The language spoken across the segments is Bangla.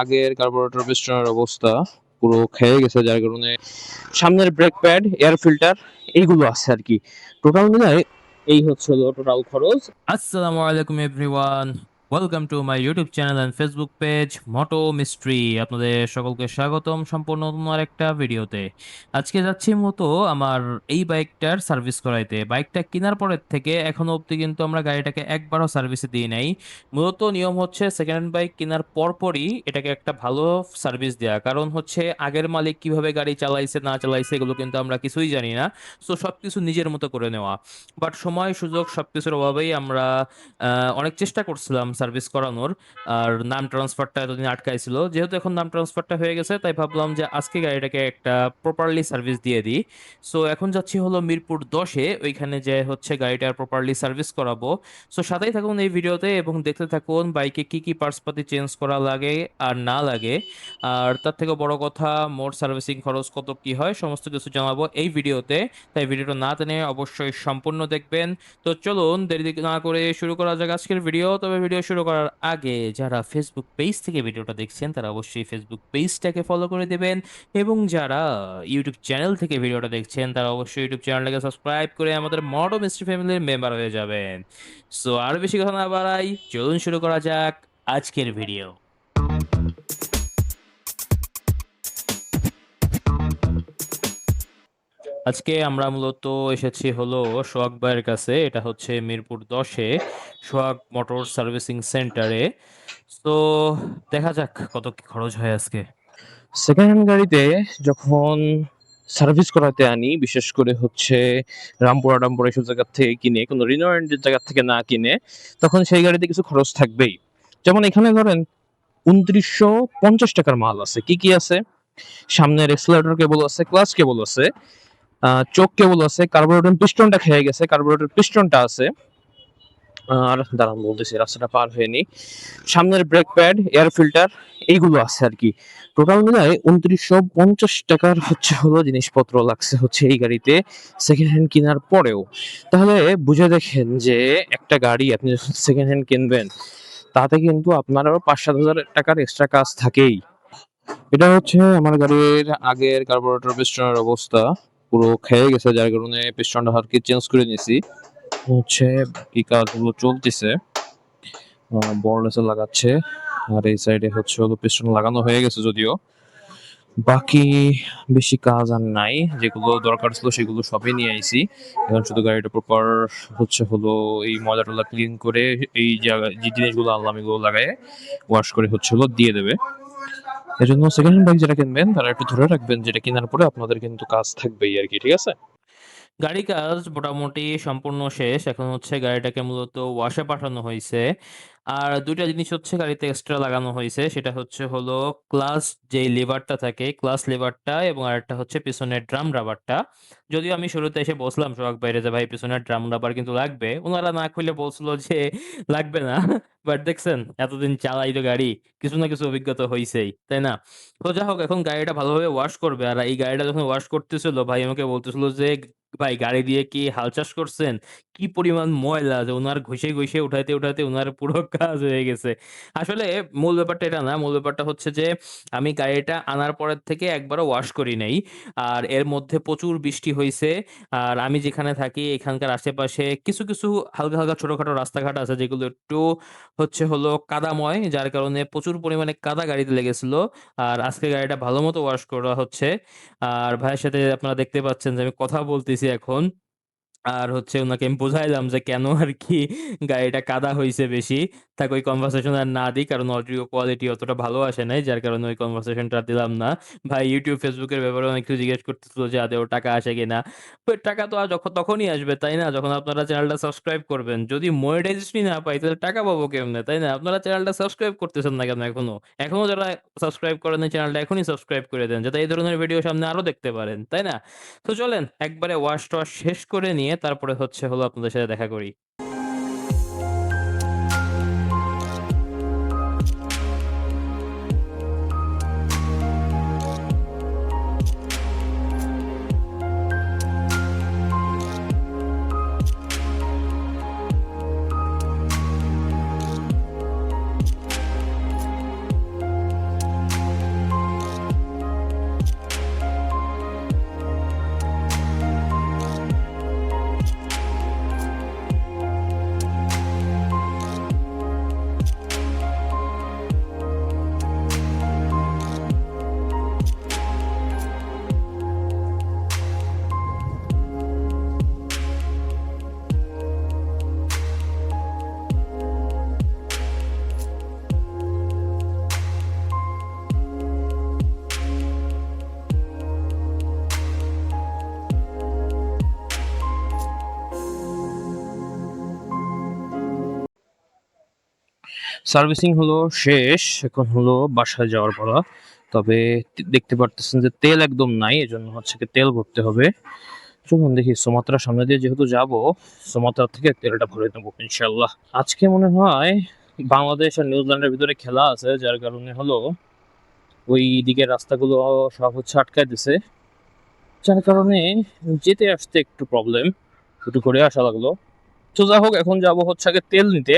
আগের কার্বোরেটর পিস্টনের অবস্থা পুরো খেয়ে গেছে, যার কারণে সামনের ব্রেক প্যাড, এয়ার ফিল্টার এইগুলো আছে আর কি। টোটাল মিলায় এই হচ্ছে হলো টোটাল খরচ। আসসালামু আলাইকুম everyone, welcome to my YouTube channel and Facebook page moto mystery. আপনাদের সকলকে স্বাগতম সম্পূর্ণ নতুন আরেকটা ভিডিওতে। আজকে যাচ্ছি মতো আমার এই বাইকটার সার্ভিস করাইতে। বাইকটা কেনার পরের থেকে এখনো অবধি কিন্তু আমরা গাড়িটাকে একবারও সার্ভিসে দিই নাই। মূলত নিয়ম হচ্ছে সেকেন্ড হ্যান্ড বাইক কেনার পরপরই এটাকে একটা ভালো সার্ভিস দেওয়া, কারণ হচ্ছে আগের মালিক কিভাবে গাড়ি চালাইছে না চালাইছে এগুলো কিন্তু আমরা কিছুই জানি না। সো সবকিছু নিজের মতো করে নেওয়া, বাট সময় সুযোগ সবকিছুর অভাবেই আমরা অনেক চেষ্টা করছিলাম সার্ভিস করানোর। আর নাম ট্রান্সফারটা এতদিন আটকাইছিল, যেহেতু এখন নাম ট্রান্সফারটা হয়ে গেছে তাই ভাবলাম যে আজকে গাড়িটাকে একটা প্রপারলি সার্ভিস দিয়ে দিই। সো এখন যাচ্ছি হলো মিরপুর 10-এ, ওইখানে যে হচ্ছে গাড়িটার প্রপারলি সার্ভিস করাবো। সো সাথেই থাকুন এই ভিডিওতে এবং দেখতে থাকুন বাইকে কি কি পার্টসপাতি চেঞ্জ করা লাগে আর না লাগে। আর তার থেকে বড় কথা, মোট সার্ভিসিং খরচ কত কি হয় সমস্ত কিছু জানাবো এই ভিডিওতে। তাই ভিডিওটা না টেনে অবশ্যই সম্পূর্ণ দেখবেন। তো চলুন দেরি না করে শুরু করা যাক আজকের ভিডিও। তবে ভিডিও শুরু করার আগে যারা ফেসবুক পেজ থেকে ভিডিওটা দেখছেন তারা অবশ্যই ফেসবুক পেজটাকে ফলো করে দেবেন, এবং যারা ইউটিউব চ্যানেল থেকে ভিডিওটা দেখছেন তারা অবশ্যই ইউটিউব চ্যানেলটাকে সাবস্ক্রাইব করে আমাদের মোটো মিস্ট্রি ফ্যামিলির মেম্বার হয়ে যাবেন। সো আর বেশি কথা না বাড়াই, চলুন শুরু করা যাক আজকের ভিডিও। আজকে আমরা মূলত এসেছি হলো সোহাগ ভাইয়ের কাছে। এটা হচ্ছে মিরপুর 10-এ সোহাগ মোটর সার্ভিসিং সেন্টারে। তো দেখা যাক কত কি খরচ হয় আজকে। সেকেন্ড হ্যান্ড গাড়িতে যখন সার্ভিস করাতে আনি, বিশেষ করে হচ্ছে রামপুরা টামপুরা এসব জায়গা থেকে কিনে, কোনো রিনোভেন্টের জায়গা থেকে না কিনে, তখন সেই গাড়িতে কিছু খরচ থাকবেই। যেমন এখানে ধরেন 2950 টাকার মাল আছে। কি কি আছে? সামনের এক্সেলারেটর কেবল আছে, ক্লাচ কেবল আছে, চোখ কেবল আছে, কার্বোরেটর পিস্টনটা খেয়ে গেছে, কার্বোরেটর পিস্টনটা আছে। আর দাঁড়ান বলতেছি, রাস্তাটা পার হয়নি। সামনের ব্রেক প্যাড, এয়ার ফিল্টার এইগুলো আছে আর কি। টোটাল মিলায় 2950 টাকার হচ্ছে হলো জিনিসপত্র লাগছে হচ্ছে এই গাড়িতে সেকেন্ড হ্যান্ড কেনার পরেও। তাহলে বুঝে দেখেন যে একটা গাড়ি আপনি সেকেন্ড হ্যান্ড কিনবেন, তাতে কিন্তু আপনার আরো 5-7 হাজার টাকার এক্সট্রা কাজ থাকেই। এটা হচ্ছে আমার গাড়ির আগের কার্বোরেটর পিস্টনের অবস্থা পুরো খেয়ে গেছে, যার কারণে পিস্টনটা আর কি চেঞ্জ করে নিয়েছি। হচ্ছে কি কাজগুলো চলতেছে, বর্নেসে লাগাচ্ছে। আর এই সাইডে হচ্ছে হলো পিস্টন লাগানো হয়ে গেছে যদিও, বাকি বেশি কাজ আর নাই। যেগুলো দরকার ছিল সেগুলো সবই নিয়ে আইছি। এখন শুধু গাড়িটা প্রপার হচ্ছে হলো এই ময়লা টলা ক্লিন করে এই জায়গায় যে জিনিসগুলো আনলাম এগুলো লাগায় ওয়াশ করে হচ্ছে হলো দিয়ে দেবে। এজন্য সেকেন্ড হ্যান্ড বাইক যারা কিনবেন তারা একটু ধরে রাখবেন যেটা কেনার পরে আপনাদের কিন্তু কাজ থাকবেই আর কি, ঠিক আছে? গাড়ি কাজ মোটামুটি সম্পূর্ণ শেষ। এখন হচ্ছে গাড়িটাকে মূলত ওয়াশে পাঠানো হয়েছে। আর দুইটা জিনিস হচ্ছে গাড়িতে এক্সট্রা লাগানো হয়েছে, সেটা হচ্ছে হলো ক্লাস যেই লিভারটা থাকে, ক্লাস লিভারটা, এবং আরেকটা হচ্ছে পিছনের ড্রাম রাবারটা। যদিও আমি শুরুতে এসে বলছিলাম সোহাগ বাইরে যে ভাই পিছনের ড্রাম রাবার কিন্তু লাগবে, ওনারা না খুলে বলছিল যে লাগবে না। বাট দেখছেন এতদিন চালাই তো গাড়ি, কিছু না কিছু অভিজ্ঞতা হয়েছেই, তাই না? তো যা হোক, এখন গাড়িটা ভালোভাবে ওয়াশ করবে। আর এই গাড়িটা যখন ওয়াশ করতেছিল ভাই আমাকে বলতেছিল যে ভাই গাড়ি দিয়ে কি হাল চাষ করছেন? কি পরিমাণ ময়লা যে উনার ঘষে, ঘষে উঠাইতে, উঠাইতে উনার পুরো কাজ হয়ে গেছে। আসলে মূল ব্যাপারটা এটা না। মূল ব্যাপারটা হচ্ছে যে আমি গাড়িটা আনার পরের থেকে একবারও ওয়াশ করি নাই। আর এর মধ্যে প্রচুর বৃষ্টি হইছে। আর আমি যেখানে থাকি এখানকার আশেপাশে কিছু, কিছু হালকা, হালকা ছোটখাটো রাস্তাঘাট আছে যেগুলো একটু হচ্ছে হলো কাদাময়। যার কারণে প্রচুর পরিমাণে কাদা গাড়িতে লেগেছিল। আর আজকে গাড়িটা ভালোমতো ওয়াশ করা হচ্ছে। আর ভাইয়ের সাথে আপনারা দেখতে পাচ্ছেন যে আমি কথা বলতেছি এখন। আর হচ্ছে উনাকে আমি বুঝাইলাম যে কেন আরকি গাড়িটা কাদা হইছে বেশি। থাক ওই কনভারসেশন আর না দিই, কারণ অডিও কোয়ালিটি অতটা ভালো আসে নাই। যার কারণে ওই কনভারসেশনটা আর দিলাম না। ভাই YouTube, Facebook এর ব্যাপারে অনেক কিছু জিজ্ঞেস করতেছিল যে আদৌ টাকা আসে কিনা? বাট টাকা তো আর তখনই আসবে, তাই না? যখন আপনারা চ্যানেলটা সাবস্ক্রাইব করবেন। যদি মনিটাইজেশনই না পাই তাহলে টাকা পাবো কেমনে, তাই না? আপনারা চ্যানেলটা সাবস্ক্রাইব করতেছেন না কেন এখনো? এখনো যারা সাবস্ক্রাইব করেন নাই চ্যানেলটা এখনই সাবস্ক্রাইব করে দেন, যাতে এই ধরনের ভিডিও সামনে আরো দেখতে পারেন, তাই না? তো চলেন একবারে ওয়াশ-টোয়াশ শেষ করে নিয়ে তারপরে হচ্ছে হলো আপনাদের সাথে দেখা করি। সার্ভিসিং হলো শেষ, এখন হলো বাসায় যাওয়ার পালা। তবে দেখতে পারতেছেন যে তেল একদম নাই, এজন্য হচ্ছে কি তেল ভরতে হবে। চলুন দেখি, সুমাত্রার সামনে দিয়ে যেহেতু যাব, সুমাত্রা থেকে তেলটা ভরে নেবো ইনশাল্লাহ। আজকে মনে হয় বাংলাদেশ আর নিউজিল্যান্ডের ভিতরে খেলা আছে, যার কারণে হলো ওই দিকের রাস্তাগুলো সব হচ্ছে আটকায় দিছে, যার কারণে যেতে আসতে একটু প্রবলেম, একটু করে আসা লাগলো। তো যা হোক, এখন যাব হচ্ছে আগে তেল নিতে।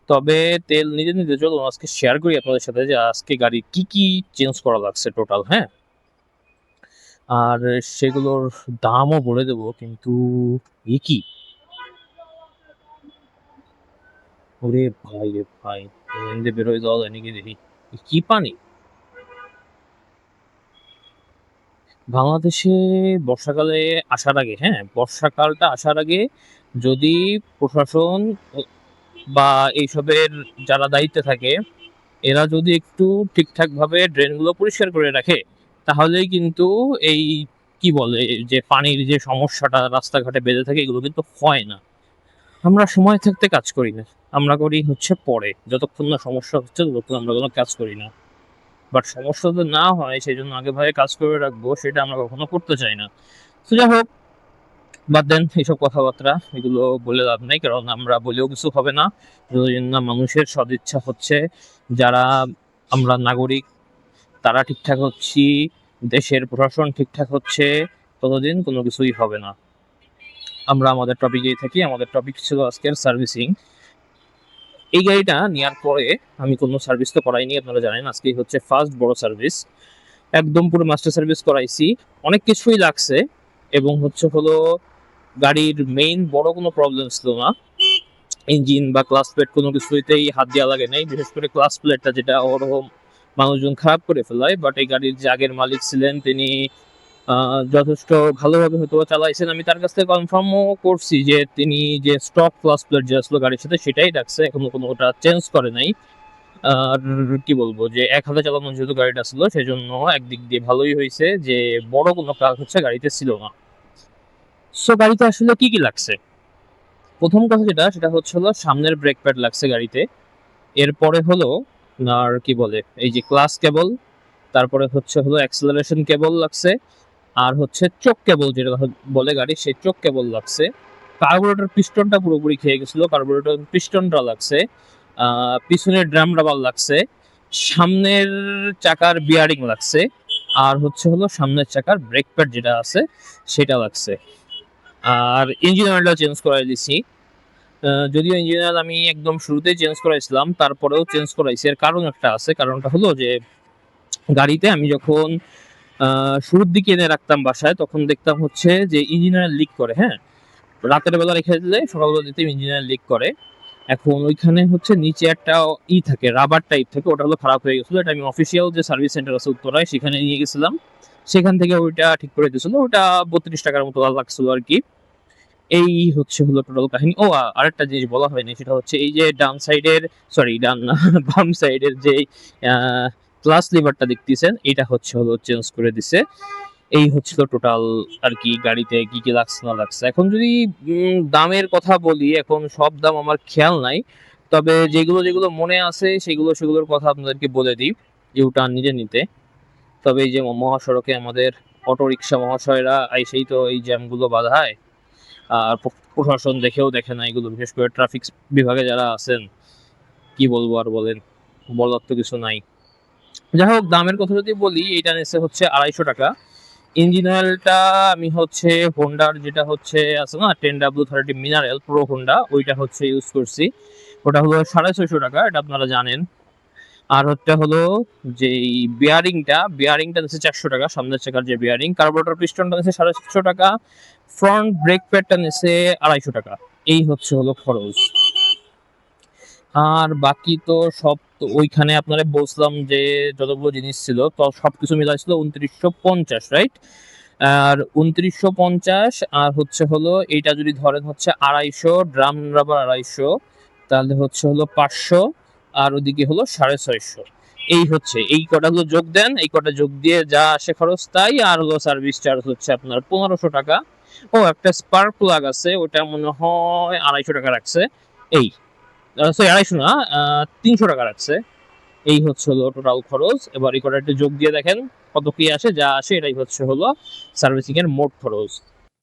তবে তেল নিতে নিতে চলুন আজকে শেয়ার করি আপনাদের সাথে যে আজকে গাড়ি কি কি চেঞ্জ করা লাগছে টোটাল, হ্যাঁ, আর সেগুলোর দামও বলে দেবো। কিন্তু এ কি, ওরে ভাই রে ভাই, এমনি বেরোয় যাওয়া যায় নাকি দেখি, এ কি পানি! বাংলাদেশে বর্ষাকালে আসার আগে, হ্যাঁ, বর্ষাকালটা আসার আগে যদি প্রশাসন বা এইসবের যারা দায়িত্বে থাকে এরা যদি একটু ঠিকঠাক ভাবে ড্রেনগুলো পরিষ্কার করে রাখে, তাহলেই কিন্তু এই কি বলে যে পানির যে সমস্যাটা রাস্তাঘাটে বেঁধে থাকে এগুলো কিন্তু হয় না। আমরা সময় থাকতে কাজ করি না, আমরা করি হচ্ছে পরে, যতক্ষণ না সমস্যা হচ্ছে ততক্ষণ আমরা কোনো কাজ করি না। বাট সমস্যা যদি না হয় সেই জন্য আগে ভাগে কাজ করে রাখবো, সেটা আমরা কখনো করতে চাই না। তো যাই হোক, বাদ দেন এইসব কথাবার্তা, এগুলো বলে লাভ নাই, কারণ আমরা বলেও কিছু হবে না যতদিন না মানুষের সদিচ্ছা হচ্ছে, যারা আমরা নাগরিক তারা ঠিকঠাক হচ্ছি, দেশের প্রশাসন ঠিকঠাক হচ্ছে, ততদিন কোনো কিছুই হবে না। আমরা আমাদের টপিকেই থাকি। আমাদের টপিক ছিল আজকের সার্ভিসিং। এই গাড়িটা নেওয়ার পরে আমি কোনো সার্ভিস তো করাইনি, আপনারা জানেন, আজকেই হচ্ছে ফার্স্ট বড় সার্ভিস। একদম পুরো মাস্টার সার্ভিস করাইছি, অনেক কিছুই লাগছে, এবং হচ্ছে হলো গাড়ির মেইন বড় কোনো প্রবলেম ছিল না। ইঞ্জিন বা ক্লাস প্লেট কোনো কিছুতেই হাত দেওয়া লাগে নাই, বিশেষ করে ক্লাস প্লেটটা, যেটা ওরকম মানুষজন খারাপ করে ফেলায়। বাট এই গাড়ির যে আগের মালিক ছিলেন তিনি যথেষ্ট ভালোভাবে হয়তো চালাইছেন। আমি তার কাছ থেকে কনফার্মও করছি যে তিনি যে স্টক ক্লাস প্লেট যে আসলো গাড়ির সাথে সেটাই রাখছে, এখনো কোনো ওটা চেঞ্জ করে নাই। আর কি বলবো, যে এক হাতে চালানো যেহেতু গাড়িটা ছিল সেজন্য একদিক দিয়ে ভালোই হয়েছে যে বড় কোনো কাজ হচ্ছে গাড়িতে ছিল না। সো গাড়িতে আসলে কি কি লাগছে, প্রথম কথা সেটা হচ্ছে হলো সামনের ব্রেক প্যাড লাগছে গাড়িতে। এরপরে হলো আর কি বলে এই যে ক্লাস কেবল, তারপরে হচ্ছে হলো অ্যাক্সেলারেশন কেবল লাগছে, আর হচ্ছে চোক কেবল যেটা বলে গাড়ি, সেই চোক কেবল লাগছে। কার্বোরেটর পিস্টনটা পুরোপুরি খেয়ে গেছিল, কার্বোরেটর পিস্টনটা লাগছে। পিছনের ড্রাম রাবার লাগছে, সামনের চাকার বিয়ারিং লাগছে, আর হচ্ছে হলো সামনের চাকার ব্রেক প্যাড যেটা আছে সেটা লাগছে। আর ইঞ্জিন অয়েলটা চেঞ্জ করাই দিছি। যদিও ইঞ্জিন অয়েল আমি একদম শুরুতেই চেঞ্জ করাইছিলাম, তারপরেও চেঞ্জ করাইছি। এর কারণ একটা আছে, কারণটা হলো যে গাড়িতে আমি যখন শুরুর দিকে এনে রাখতাম বাসায়, তখন দেখতাম হচ্ছে যে ইঞ্জিন অয়েল লিক করে, হ্যাঁ, রাতের বেলা রেখে দিলে সকালবেলা দিতে ইঞ্জিন অয়েল লিক করে। এখন ওইখানে হচ্ছে নিচে একটা থাকে, রাবার টাইপ থাকে, ওটা হলো খারাপ হয়ে গেছিলো। এটা আমি অফিসিয়াল যে সার্ভিস সেন্টার আছে উত্তরায় সেখানে নিয়ে গেছিলাম, সেখান থেকে ওইটা ঠিক করে দিয়েছিল। ওটা 32 টাকার মতো লাগছিল আর কি। এই হচ্ছে হলো টোটাল কাহিনী। ও আরেকটা জিনিস বলা হয়নি, সেটা হচ্ছে এই যে ডান সাইডের, সরি ডান না, বাম সাইডের যে ক্লাস লিভারটা দেখতেছেন, এটা হচ্ছে হলো চেঞ্জ করে দিছে। এই হচ্ছিল টোটাল আর কি গাড়িতে কি কি লাগছে না লাগছে। এখন যদি দামের কথা বলি, এখন সব দাম আমার খেয়াল নাই, তবে যেগুলো যেগুলো মনে আছে সেগুলোর কথা আপনাদেরকে বলে দিই ইউটার্ন নিজে নিতে। তবে এই যে মহাসড়কে আমাদের অটো রিক্সা মহাশয়রা আইসেই তো এই জ্যামগুলো বাধায়, আর প্রশাসন দেখেও দেখে না এগুলো, বিশেষ করে ট্রাফিক বিভাগে যারা আছেন, কি বলবো আর বলেন, বলার তো কিছু নাই। যাই হোক, দামের কথা যদি বলি, এটা নিচ্ছে হচ্ছে 250 টাকা। ইঞ্জিন অয়েলটা আমি হচ্ছে হোন্ডার যেটা হচ্ছে আছে না 10W30 মিনারেল প্রো হোন্ডা, ওইটা হচ্ছে ইউজ করছি, ওটা হলো 650 টাকা, এটা আপনারা জানেন। আর হচ্ছে হলো যে বিয়ারিংটা নিচ্ছে 400 টাকা, সামনের চাকার যে বিয়ারিং। কার্বোরেটর পিস্টনটা নিচ্ছে 750 টাকা, ফ্রন্ট ব্রেক প্যাডটা নিচ্ছে 250 টাকা। এই হচ্ছে হলো খরচ। আর বাকি তো সব তো ওইখানে আপনারা বলছিলাম যে যতগুলো জিনিস ছিল তো সবকিছু মিলাইছিল 2950, রাইট? আর 2950, আর হচ্ছে হলো এইটা যদি ধরেন হচ্ছে 250, ড্রাম রাবার 250, তাহলে হচ্ছে হলো 500, আর ওদিকে হলো 650। এই হচ্ছে, এই কটাগুলো যোগ দেন, এই কটা যোগ দিয়ে যা আসে খরচ তাই। আর হলো সার্ভিস চার্জ হচ্ছে আপনার 1500 টাকা। ও একটা স্পার্ক প্লাগ আছে, ওটা মনে হয় 250 টাকা রাখছে। এই সরি 250 না, 300 টাকা রাখছে। এই হচ্ছে হলো টোটাল খরচ। এবার এই কটা একটু যোগ দিয়ে দেখেন কত কি আসে, যা আসে এটাই হচ্ছে হলো সার্ভিসিং এর মোট খরচ।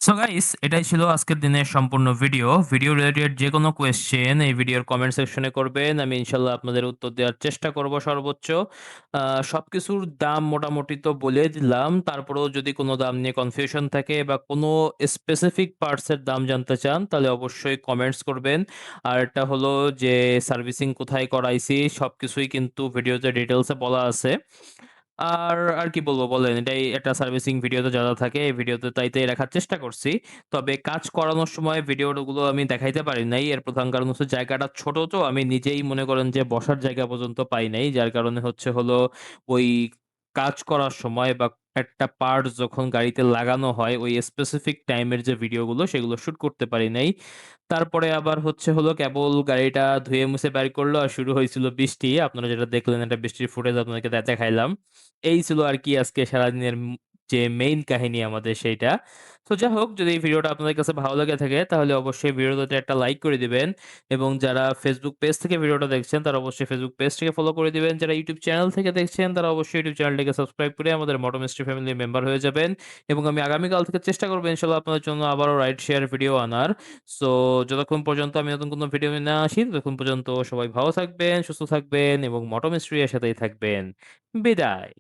সো গাইস, এটাই ছিল আজকের দিনের সম্পূর্ণ ভিডিও। ভিডিও রিলেটেড যেকোনো কোয়েশ্চেন এই ভিডিওর কমেন্ট সেকশনে করবেন। আমি ইনশাআল্লাহ আপনাদের উত্তর দেওয়ার চেষ্টা করব সর্বোচ্চ। সবকিছুর দাম মোটামুটি তো বলে দিলাম। তারপরেও যদি কোনো দাম নিয়ে কনফিউশন থাকে বা কোনো স্পেসিফিক পার্টস এর দাম জানতে চান, তাহলে অবশ্যই কমেন্টস করবেন। আর এটা হলো যে সার্ভিসিং কোথায় করাইছি সবকিছুই কিন্তু ভিডিওতে ডিটেইলসে বলা আছে। আর কি বলবো বলেন? এটাই একটা সার্ভিসিং ভিডিওতে যা থাকে এই ভিডিওতে তাই রাখার চেষ্টা করছি। তবে কাজ করানোর সময় ভিডিওগুলো আমি দেখাইতে পারি নাই। এর প্রধান কারণ হচ্ছে জায়গাটা ছোট, তো আমি নিজেই মনে করেন যে বসার জায়গা পর্যন্ত পাই নাই। যার কারণে হচ্ছে হলো ওই কাজ করার সময় বা একটা পার্টস যখন গাড়িতে লাগানো হয় ওই স্পেসিফিক টাইমের যে ভিডিওগুলো সেগুলো শুট করতে পারি নাই। তারপরে আবার হচ্ছে হলো কেবল গাড়িটা ধুয়ে মুছে বের করলো আর শুরু হয়েছিল বৃষ্টি। আপনারা যেটা দেখলেন একটা বৃষ্টির ফুটেজ আপনাদেরকে দেখাইলাম। এই ছিল আরকি আজকে সারাদিনের যে মেইন কাহিনী আমাদের সেইটা। তো যাই হোক, যদি এই ভিডিওটা আপনাদের কাছে ভালো লেগে থাকে তাহলে অবশ্যই ভিডিওটাতে একটা লাইক করে দিবেন এবং যারা Facebook পেজ থেকে ভিডিওটা দেখছেন তারা অবশ্যই Facebook পেজটিকে ফলো করে দিবেন। যারা YouTube চ্যানেল থেকে দেখছেন তারা অবশ্যই YouTube চ্যানেলটিকে সাবস্ক্রাইব করে আমাদের মোটো মিস্ট্রি ফ্যামিলির মেম্বার হয়ে যাবেন এবং আমি আগামীকাল থেকে চেষ্টা করব ইনশাআল্লাহ আপনাদের জন্য আবারও রাইড শেয়ার ভিডিও আনার। সো যতক্ষণ পর্যন্ত আমি নতুন কোনো ভিডিও নিয়ে না আসি ততক্ষণ পর্যন্ত সবাই ভালো থাকবেন, সুস্থ থাকবেন এবং মোটো মিস্ট্রি এর সাথেই থাকবেন। বিদায়।